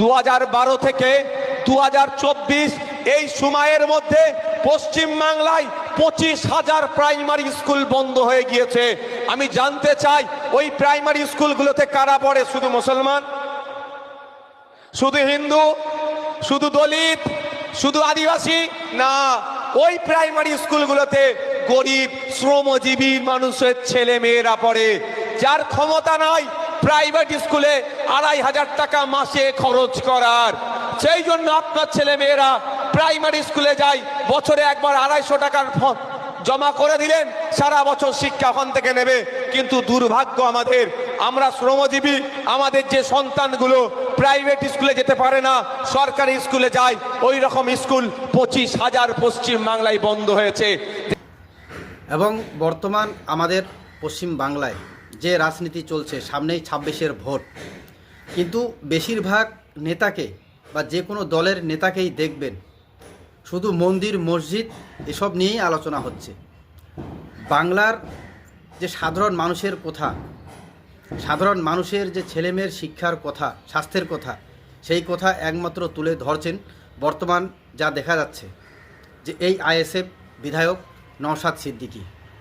2012 থেকে 2024 এই সময়ের মধ্যে পশ্চিম বাংলায় 25,000 প্রাইমারি স্কুল বন্ধ হয়ে গিয়েছে। আমি জানতে চাই ওই প্রাইমারি স্কুলগুলোতে কারা পড়ে? শুধু মুসলমান, শুধু হিন্দু, শুধু দলিত, শুধু আদিবাসী? না, ওই প্রাইমারি স্কুলগুলোতে গরিব শ্রমজীবী মানুষের ছেলে মেয়েরা পড়ে, যার ক্ষমতা নাই প্রাইভেট স্কুলে 2,500 টাকা মাসে খরচ করার। সেই জন্য আপনার ছেলে মেয়েরা প্রাইমারি স্কুলে যায়, বছরে একবার 250 টাকার জমা করে দিলেন, সারা বছর শিক্ষা ওখান থেকে নেবে। কিন্তু দুর্ভাগ্য আমাদের, আমরা শ্রমজীবী, আমাদের যে সন্তানগুলো প্রাইভেট স্কুলে যেতে পারে না, সরকারি স্কুলে যায়, ওই রকম স্কুল 25,000 পশ্চিম বাংলায় বন্ধ হয়েছে। এবং বর্তমান আমাদের পশ্চিম বাংলায় যে রাজনীতি চলছে, সামনেই 26-এর ভোট, কিন্তু বেশিরভাগ নেতাকে বা যে কোনো দলের নেতাকেই দেখবেন শুধু মন্দির মসজিদ এসব নিয়েই আলোচনা হচ্ছে। বাংলার যে সাধারণ মানুষের কথা, সাধারণ মানুষের যে ছেলেমেয়ের শিক্ষার কথা, স্বাস্থ্যের কথা, সেই কথা একমাত্র তুলে ধরছেন বর্তমান যা দেখা যাচ্ছে যে এই আইএসএফ বিধায়ক নওশাদ সিদ্দিকী।